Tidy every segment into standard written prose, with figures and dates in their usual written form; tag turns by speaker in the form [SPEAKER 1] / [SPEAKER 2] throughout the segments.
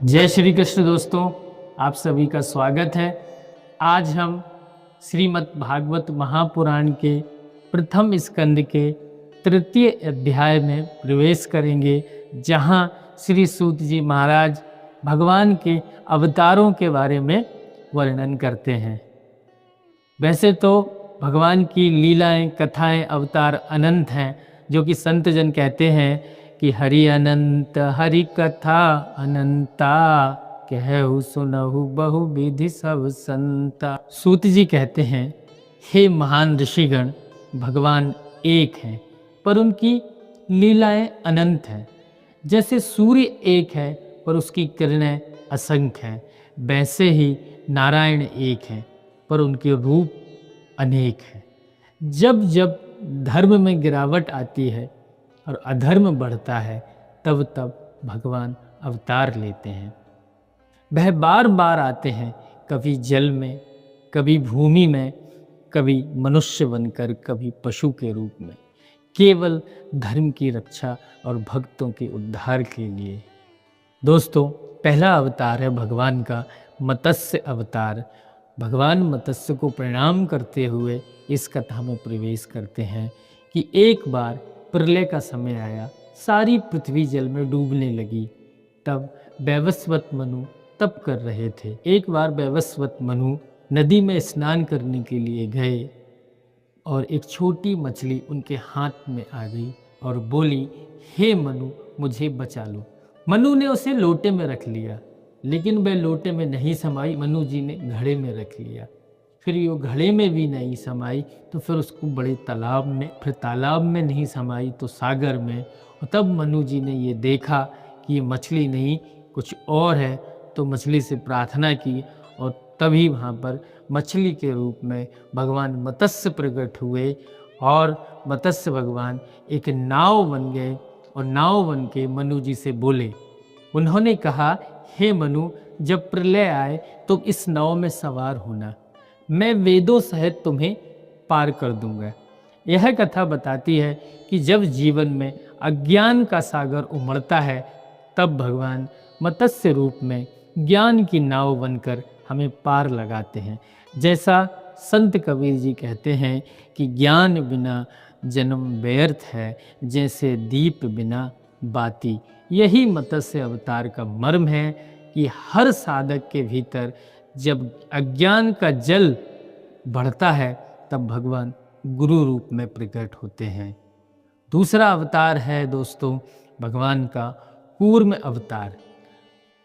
[SPEAKER 1] जय श्री कृष्ण दोस्तों, आप सभी का स्वागत है। आज हम श्रीमद् भागवत महापुराण के प्रथम स्कंद के तृतीय अध्याय में प्रवेश करेंगे, जहां श्री सूत जी महाराज भगवान के अवतारों के बारे में वर्णन करते हैं। वैसे तो भगवान की लीलाएं, कथाएं, अवतार अनंत हैं, जो कि संत जन कहते हैं कि हरि अनंत हरि कथा अनंता, कहु सुनहु बहु विधि सब संता। सूत जी कहते हैं, हे महान ऋषिगण, भगवान एक हैं पर उनकी लीलाएं अनंत हैं। जैसे सूर्य एक है पर उसकी किरणें असंख्य हैं, वैसे ही नारायण एक हैं पर उनके रूप अनेक हैं। जब जब धर्म में गिरावट आती है और अधर्म बढ़ता है, तब तब भगवान अवतार लेते हैं। वह बार बार आते हैं, कभी जल में, कभी भूमि में, कभी मनुष्य बनकर, कभी पशु के रूप में, केवल धर्म की रक्षा और भक्तों के उद्धार के लिए। दोस्तों, पहला अवतार है भगवान का मत्स्य अवतार। भगवान मत्स्य को प्रणाम करते हुए इस कथा में प्रवेश करते हैं कि एक बार प्रलय का समय आया, सारी पृथ्वी जल में डूबने लगी। तब वैवस्वत मनु तप कर रहे थे। एक बार वैवस्वत मनु नदी में स्नान करने के लिए गए और एक छोटी मछली उनके हाथ में आ गई और बोली, हे मनु, मुझे बचा लो। मनु ने उसे लोटे में रख लिया, लेकिन वह लोटे में नहीं समाई। मनु जी ने घड़े में रख लिया। फिर वो घड़े में भी नहीं समाई तो फिर उसको बड़े तालाब में, फिर तालाब में नहीं समाई तो सागर में। और तब मनु जी ने ये देखा कि ये मछली नहीं कुछ और है, तो मछली से प्रार्थना की और तभी वहाँ पर मछली के रूप में भगवान मत्स्य प्रकट हुए और मत्स्य भगवान एक नाव बन गए और नाव बन के मनु जी से बोले। उन्होंने कहा, हे मनु, जब प्रलय आए तो इस नाव में सवार होना, मैं वेदों सहित तुम्हें पार कर दूंगा। यह कथा बताती है कि जब जीवन में अज्ञान का सागर उमड़ता है, तब भगवान मत्स्य रूप में ज्ञान की नाव बनकर हमें पार लगाते हैं। जैसा संत कबीर जी कहते हैं कि ज्ञान बिना जन्म व्यर्थ है, जैसे दीप बिना बाती। यही मत्स्य अवतार का मर्म है कि हर साधक के भीतर जब अज्ञान का जल बढ़ता है, तब भगवान गुरु रूप में प्रकट होते हैं। दूसरा अवतार है दोस्तों भगवान का कूर्म अवतार।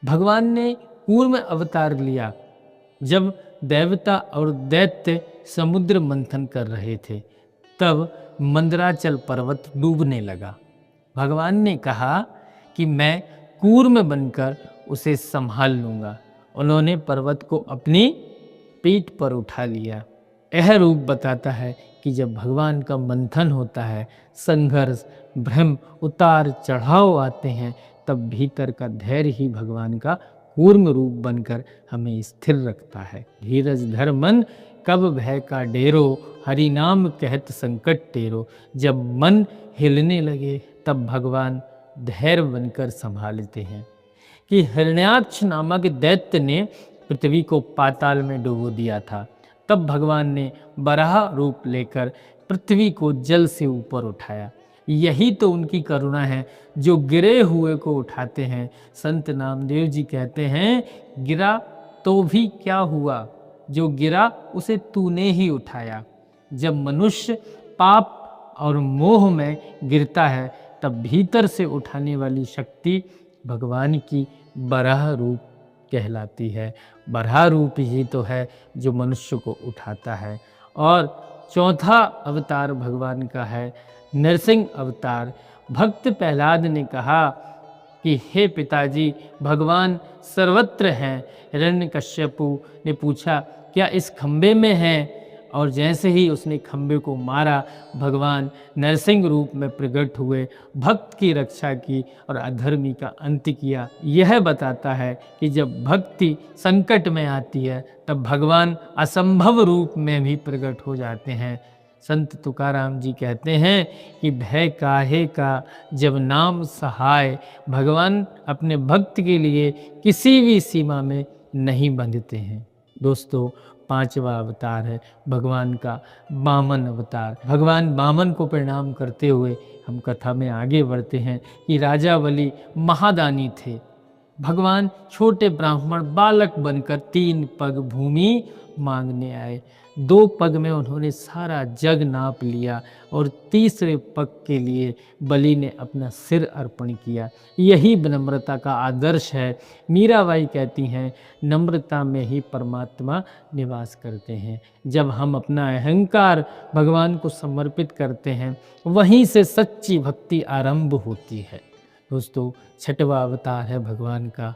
[SPEAKER 1] भगवान ने कूर्म अवतार लिया जब देवता और दैत्य समुद्र मंथन कर रहे थे, तब मंदराचल पर्वत डूबने लगा। भगवान ने कहा कि मैं कूर्म बनकर उसे संभाल लूँगा। उन्होंने पर्वत को अपनी पीठ पर उठा लिया। यह रूप बताता है कि जब भगवान का मंथन होता है, संघर्ष, भ्रम, उतार चढ़ाव आते हैं, तब भीतर का धैर्य ही भगवान का कूर्म रूप बनकर हमें स्थिर रखता है। धीरज धर मन, कब भय का डेरो, हरि नाम कहत संकट टेरो। जब मन हिलने लगे, तब भगवान धैर्य बनकर संभालते हैं। कि हिरण्याक्ष नामक दैत्य ने पृथ्वी को पाताल में डुबो दिया था, तब भगवान ने वराह रूप लेकर पृथ्वी को जल से ऊपर उठाया। यही तो उनकी करुणा है, जो गिरे हुए को उठाते हैं। संत नामदेव जी कहते हैं, गिरा तो भी क्या हुआ, जो गिरा उसे तूने ही उठाया। जब मनुष्य पाप और मोह में गिरता है, तब भीतर से उठाने वाली शक्ति भगवान की बराह रूप कहलाती है। बराह रूप ही तो है जो मनुष्य को उठाता है। और चौथा अवतार भगवान का है नरसिंह अवतार। भक्त प्रहलाद ने कहा कि हे पिताजी, भगवान सर्वत्र हैं। हिरण्यकश्यपु ने पूछा, क्या इस खंबे में हैं? और जैसे ही उसने खंबे को मारा, भगवान नरसिंह रूप में प्रकट हुए, भक्त की रक्षा की और अधर्मी का अंत किया। यह बताता है कि जब भक्ति संकट में आती है, तब भगवान असंभव रूप में भी प्रकट हो जाते हैं। संत तुकाराम जी कहते हैं कि भय काहे का जब नाम सहाय। भगवान अपने भक्त के लिए किसी भी सीमा में नहीं बंधते हैं। दोस्तों, पांचवा अवतार है भगवान का वामन अवतार। भगवान वामन को प्रणाम करते हुए हम कथा में आगे बढ़ते हैं कि राजा बलि महादानी थे। भगवान छोटे ब्राह्मण बालक बनकर 3 पग भूमि मांगने आए। 2 पग में उन्होंने सारा जग नाप लिया और तीसरे पग के लिए बलि ने अपना सिर अर्पण किया। यही विनम्रता का आदर्श है। मीराबाई कहती हैं, नम्रता में ही परमात्मा निवास करते हैं। जब हम अपना अहंकार भगवान को समर्पित करते हैं, वहीं से सच्ची भक्ति आरंभ होती है। दोस्तों, 6वां अवतार है भगवान का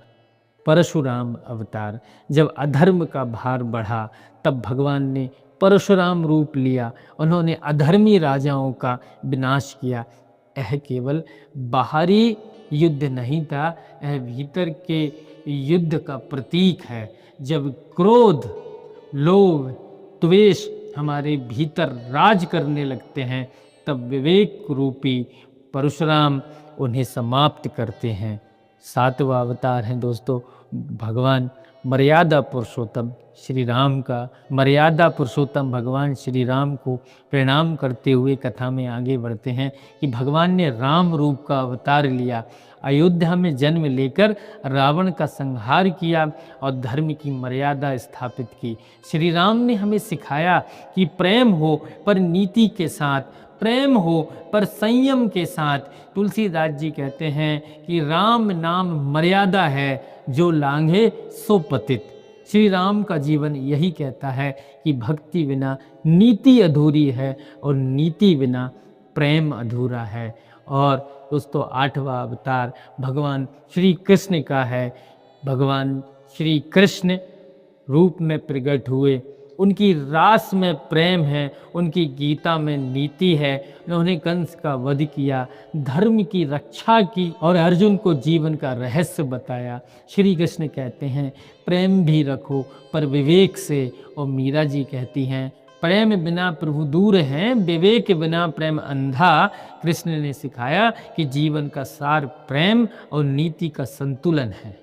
[SPEAKER 1] परशुराम अवतार। जब अधर्म का भार बढ़ा तब भगवान ने परशुराम रूप लिया। उन्होंने अधर्मी राजाओं का विनाश किया। यह केवल बाहरी युद्ध नहीं था, यह भीतर के युद्ध का प्रतीक है। जब क्रोध, लोभ, द्वेष हमारे भीतर राज करने लगते हैं, तब विवेक रूपी परशुराम उन्हें समाप्त करते हैं। 7वां अवतार है दोस्तों भगवान मर्यादा पुरुषोत्तम श्री राम का। मर्यादा पुरुषोत्तम भगवान श्री राम को प्रणाम करते हुए कथा में आगे बढ़ते हैं कि भगवान ने राम रूप का अवतार लिया, अयोध्या में जन्म लेकर रावण का संहार किया और धर्म की मर्यादा स्थापित की। श्री राम ने हमें सिखाया कि प्रेम हो पर नीति के साथ, प्रेम हो पर संयम के साथ। तुलसीदास जी कहते हैं कि राम नाम मर्यादा है, जो लांघे सो पतित। श्री राम का जीवन यही कहता है कि भक्ति बिना नीति अधूरी है और नीति बिना प्रेम अधूरा है। और दोस्तों, 8वां अवतार भगवान श्री कृष्ण का है। भगवान श्री कृष्ण रूप में प्रकट हुए। उनकी रास में प्रेम है, उनकी गीता में नीति है। उन्होंने कंस का वध किया, धर्म की रक्षा की और अर्जुन को जीवन का रहस्य बताया। श्री कृष्ण कहते हैं, प्रेम भी रखो पर विवेक से। और मीरा जी कहती हैं, प्रेम बिना प्रभु दूर हैं, विवेक बिना प्रेम अंधा। कृष्ण ने सिखाया कि जीवन का सार प्रेम और नीति का संतुलन है।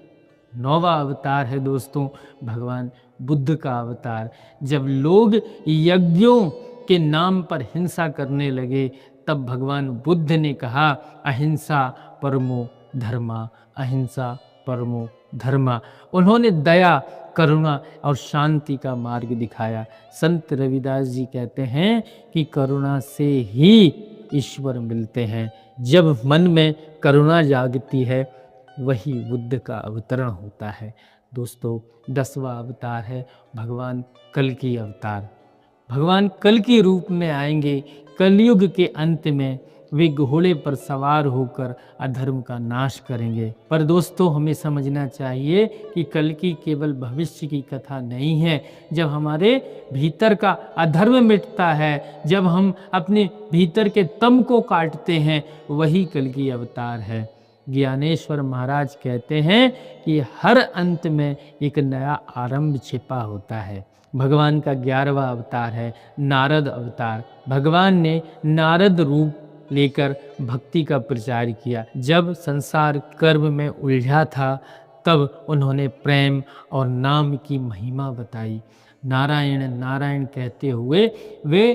[SPEAKER 1] 9वां अवतार है दोस्तों भगवान बुद्ध का अवतार। जब लोग यज्ञों के नाम पर हिंसा करने लगे, तब भगवान बुद्ध ने कहा, अहिंसा परमो धर्मा, अहिंसा परमो धर्मा। उन्होंने दया, करुणा और शांति का मार्ग दिखाया। संत रविदास जी कहते हैं कि करुणा से ही ईश्वर मिलते हैं। जब मन में करुणा जागती है, वही बुद्ध का अवतरण होता है। दोस्तों, 10वां अवतार है भगवान कल्कि अवतार। भगवान कल्कि रूप में आएंगे। कलयुग के अंत में वे घोड़े पर सवार होकर अधर्म का नाश करेंगे। पर दोस्तों, हमें समझना चाहिए कि कल्कि केवल भविष्य की कथा नहीं है। जब हमारे भीतर का अधर्म मिटता है, जब हम अपने भीतर के तम को काटते हैं, वही कल्कि अवतार है। ज्ञानेश्वर महाराज कहते हैं कि हर अंत में एक नया आरंभ छिपा होता है। भगवान का 11वां अवतार है नारद अवतार। भगवान ने नारद रूप लेकर भक्ति का प्रचार किया। जब संसार कर्म में उलझा था, तब उन्होंने प्रेम और नाम की महिमा बताई। नारायण नारायण कहते हुए वे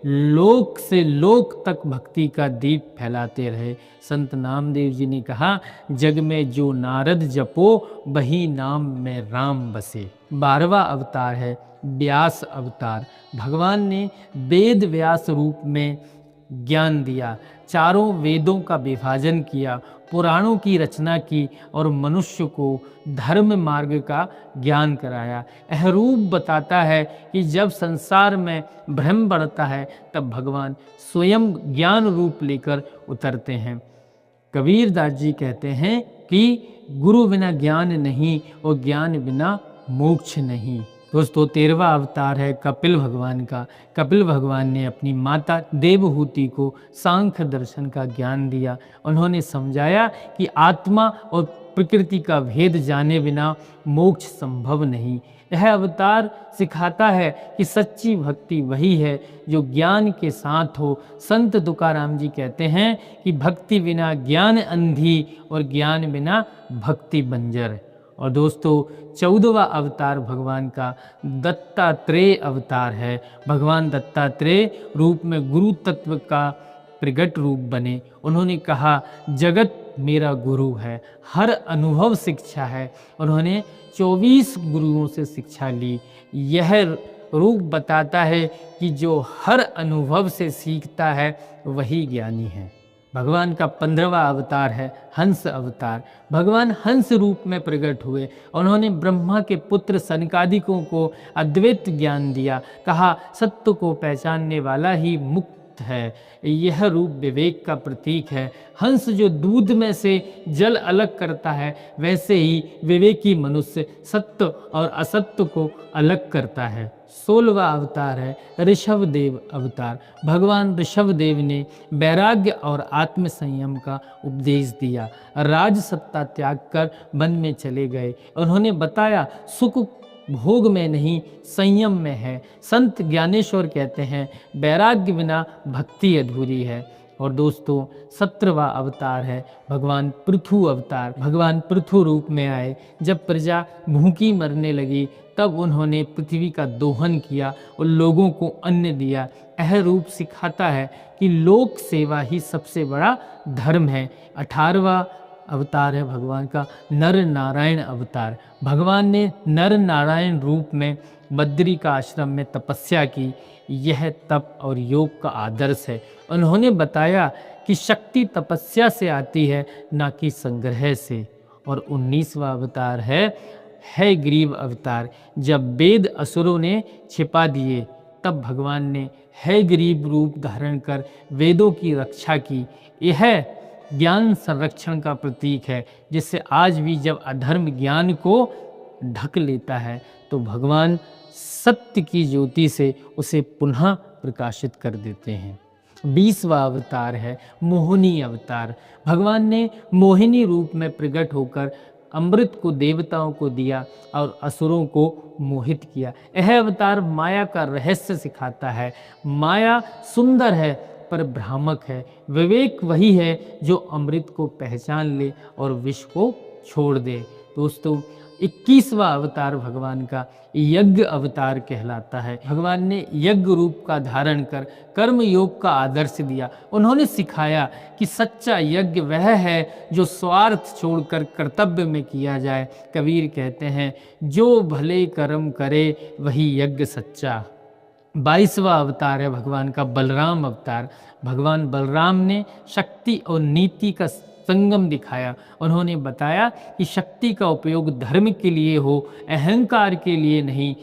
[SPEAKER 1] लोक से लोक तक भक्ति का दीप फैलाते रहे। संत नामदेव जी ने कहा, जग में जो नारद जपो, वही नाम में राम बसे। 12वां अवतार है व्यास अवतार। भगवान ने वेद व्यास रूप में ज्ञान दिया, चारों वेदों का विभाजन किया, पुराणों की रचना की और मनुष्य को धर्म मार्ग का ज्ञान कराया। यह रूप बताता है कि जब संसार में भ्रम बढ़ता है, तब भगवान स्वयं ज्ञान रूप लेकर उतरते हैं। कबीर दास जी कहते हैं कि गुरु बिना ज्ञान नहीं और ज्ञान बिना मोक्ष नहीं। दोस्तों, 13वां अवतार है कपिल भगवान का। कपिल भगवान ने अपनी माता देवहूति को सांख्य दर्शन का ज्ञान दिया। उन्होंने समझाया कि आत्मा और प्रकृति का भेद जाने बिना मोक्ष संभव नहीं। यह अवतार सिखाता है कि सच्ची भक्ति वही है जो ज्ञान के साथ हो। संत तुकाराम जी कहते हैं कि भक्ति बिना ज्ञान अंधी और ज्ञान बिना भक्ति बंजर। और दोस्तों 14वां अवतार भगवान का दत्तात्रेय अवतार है। भगवान दत्तात्रेय रूप में गुरु तत्व का प्रगट रूप बने। उन्होंने कहा जगत मेरा गुरु है, हर अनुभव शिक्षा है। उन्होंने 24 गुरुओं से शिक्षा ली। यह रूप बताता है कि जो हर अनुभव से सीखता है वही ज्ञानी है। भगवान का 15वां अवतार है हंस अवतार। भगवान हंस रूप में प्रकट हुए। उन्होंने ब्रह्मा के पुत्र सनकादिकों को अद्वैत ज्ञान दिया। कहा सत्य को पहचानने वाला ही मुक्त है। यह रूप विवेक का प्रतीक है। हंस जो दूध में से जल अलग करता है, वैसे ही विवेकी मनुष्य सत्य और असत्य को अलग करता है। 16वां अवतार है ऋषभदेव अवतार। भगवान ऋषभदेव ने वैराग्य और आत्म संयम का उपदेश दिया। राज सत्ता त्याग कर वन में चले गए। उन्होंने बताया सुख भोग में नहीं संयम में है। संत ज्ञानेश्वर कहते हैं वैराग्य बिना भक्ति अधूरी है। और दोस्तों 17वां अवतार है भगवान पृथु अवतार। भगवान पृथु रूप में आए। जब प्रजा भूखी मरने लगी तब उन्होंने पृथ्वी का दोहन किया और लोगों को अन्न दिया। यह रूप सिखाता है कि लोक सेवा ही सबसे बड़ा धर्म है। 18वां अवतार है भगवान का नर नारायण अवतार। भगवान ने नर नारायण रूप में बद्री का आश्रम में तपस्या की। यह तप और योग का आदर्श है। उन्होंने बताया कि शक्ति तपस्या से आती है, ना कि संग्रह से। और 19वां अवतार है ग्रीव अवतार। जब वेद असुरों ने छिपा दिए तब भगवान ने है ग्रीव रूप धारण कर वेदों की रक्षा की। यह ज्ञान संरक्षण का प्रतीक है, जिससे आज भी जब अधर्म ज्ञान को ढक लेता है तो भगवान सत्य की ज्योति से उसे पुनः प्रकाशित कर देते हैं। 20वां अवतार है मोहिनी अवतार। भगवान ने मोहिनी रूप में प्रकट होकर अमृत को देवताओं को दिया और असुरों को मोहित किया। यह अवतार माया का रहस्य सिखाता है। माया सुंदर है पर भ्रामक है। विवेक वही है जो अमृत को पहचान ले और विष को छोड़ दे। दोस्तों 21वां अवतार भगवान का यज्ञ अवतार कहलाता है। भगवान ने यज्ञ रूप का धारण कर कर्म योग का आदर्श दिया। उन्होंने सिखाया कि सच्चा यज्ञ वह है जो स्वार्थ छोड़कर कर्तव्य में किया जाए। कबीर कहते हैं जो भले कर्म करे वही यज्ञ सच्चा। 22वां अवतार है भगवान का बलराम अवतार। भगवान बलराम ने शक्ति और नीति का संगम दिखाया। उन्होंने बताया कि शक्ति का उपयोग धर्म के लिए हो, अहंकार के लिए नहीं।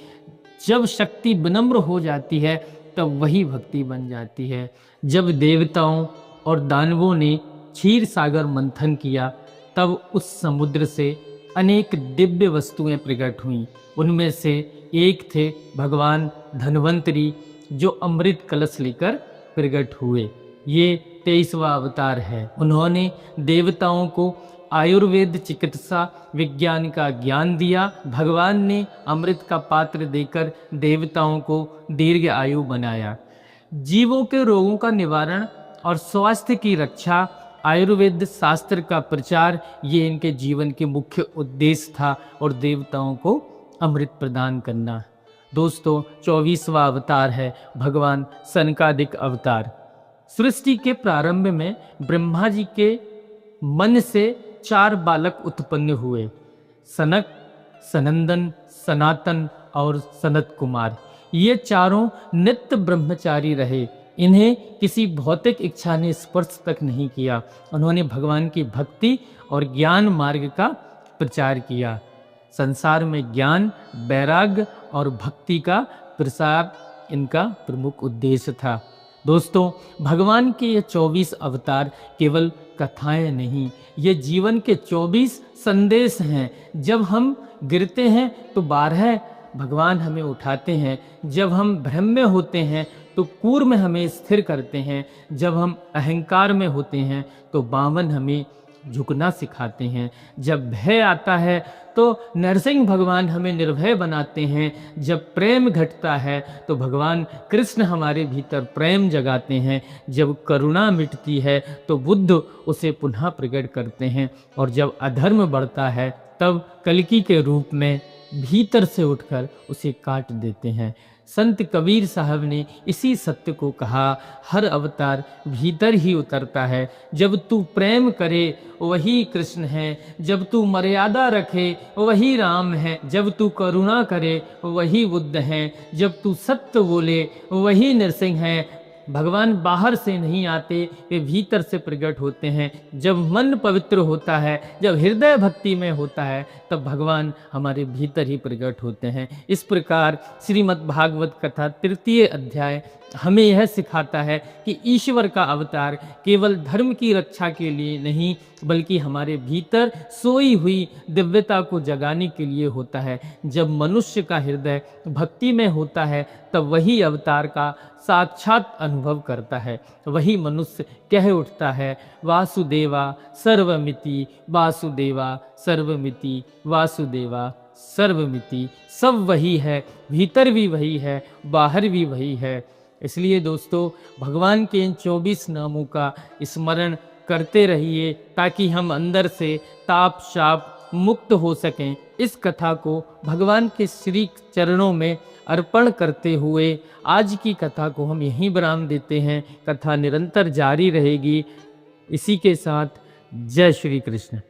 [SPEAKER 1] जब शक्ति विनम्र हो जाती है तब वही भक्ति बन जाती है। जब देवताओं और दानवों ने क्षीर सागर मंथन किया तब उस समुद्र से अनेक दिव्य वस्तुएं प्रकट हुईं। उनमें से एक थे भगवान धन्वंतरी जो अमृत कलश लेकर प्रकट हुए। ये 23वां अवतार है। उन्होंने देवताओं को आयुर्वेद चिकित्सा विज्ञान का ज्ञान दिया। भगवान ने अमृत का पात्र देकर देवताओं को दीर्घ आयु बनाया। जीवों के रोगों का निवारण और स्वास्थ्य की रक्षा, आयुर्वेद शास्त्र का प्रचार, ये इनके जीवन के मुख्य उद्देश्य था और देवताओं को अमृत प्रदान करना। दोस्तों 24वां अवतार है भगवान सनकादिक अवतार। सृष्टि के प्रारंभ में ब्रह्मा जी के मन से 4 बालक उत्पन्न हुए, सनक, सनंदन, सनातन और सनत कुमार। ये चारों नित्य ब्रह्मचारी रहे। इन्हें किसी भौतिक इच्छा ने स्पर्श तक नहीं किया। उन्होंने भगवान की भक्ति और ज्ञान मार्ग का प्रचार किया। संसार में ज्ञान, वैराग्य और भक्ति का प्रसार इनका प्रमुख उद्देश्य था। दोस्तों भगवान के ये 24 अवतार केवल कथाएं नहीं, ये जीवन के 24 संदेश हैं। जब हम गिरते हैं तो 12 भगवान हमें उठाते हैं। जब हम भ्रम में होते हैं तो कूर्म हमें स्थिर करते हैं। जब हम अहंकार में होते हैं तो 52 हमें झुकना सिखाते हैं। जब भय आता है तो नरसिंह भगवान हमें निर्भय बनाते हैं। जब प्रेम घटता है तो भगवान कृष्ण हमारे भीतर प्रेम जगाते हैं। जब करुणा मिटती है तो बुद्ध उसे पुनः प्रकट करते हैं। और जब अधर्म बढ़ता है तब कल्कि के रूप में भीतर से उठकर उसे काट देते हैं। संत कबीर साहब ने इसी सत्य को कहा, हर अवतार भीतर ही उतरता है। जब तू प्रेम करे वही कृष्ण है, जब तू मर्यादा रखे वही राम है, जब तू करुणा करे वही बुद्ध है, जब तू सत्य बोले वही नरसिंह है। भगवान बाहर से नहीं आते, वे भीतर से प्रकट होते हैं। जब मन पवित्र होता है, जब हृदय भक्ति में होता है, तब भगवान हमारे भीतर ही प्रकट होते हैं। इस प्रकार श्रीमद् भागवत कथा 3 अध्याय हमें यह सिखाता है कि ईश्वर का अवतार केवल धर्म की रक्षा के लिए नहीं, बल्कि हमारे भीतर सोई हुई दिव्यता को जगाने के लिए होता है। जब मनुष्य का हृदय भक्ति में होता है तब वही अवतार का साक्षात अनुभव करता है। वही मनुष्य कह उठता है, वासुदेवा सर्वमिति, वासुदेवा सर्वमिति, वासुदेवा सर्वमिति। सब वही है, भीतर भी वही है, बाहर भी वही है। इसलिए दोस्तों, भगवान के इन 24 नामों का स्मरण करते रहिए ताकि हम अंदर से ताप शाप मुक्त हो सकें। इस कथा को भगवान के श्री चरणों में अर्पण करते हुए आज की कथा को हम यहीं विराम देते हैं। कथा निरंतर जारी रहेगी। इसी के साथ जय श्री कृष्ण।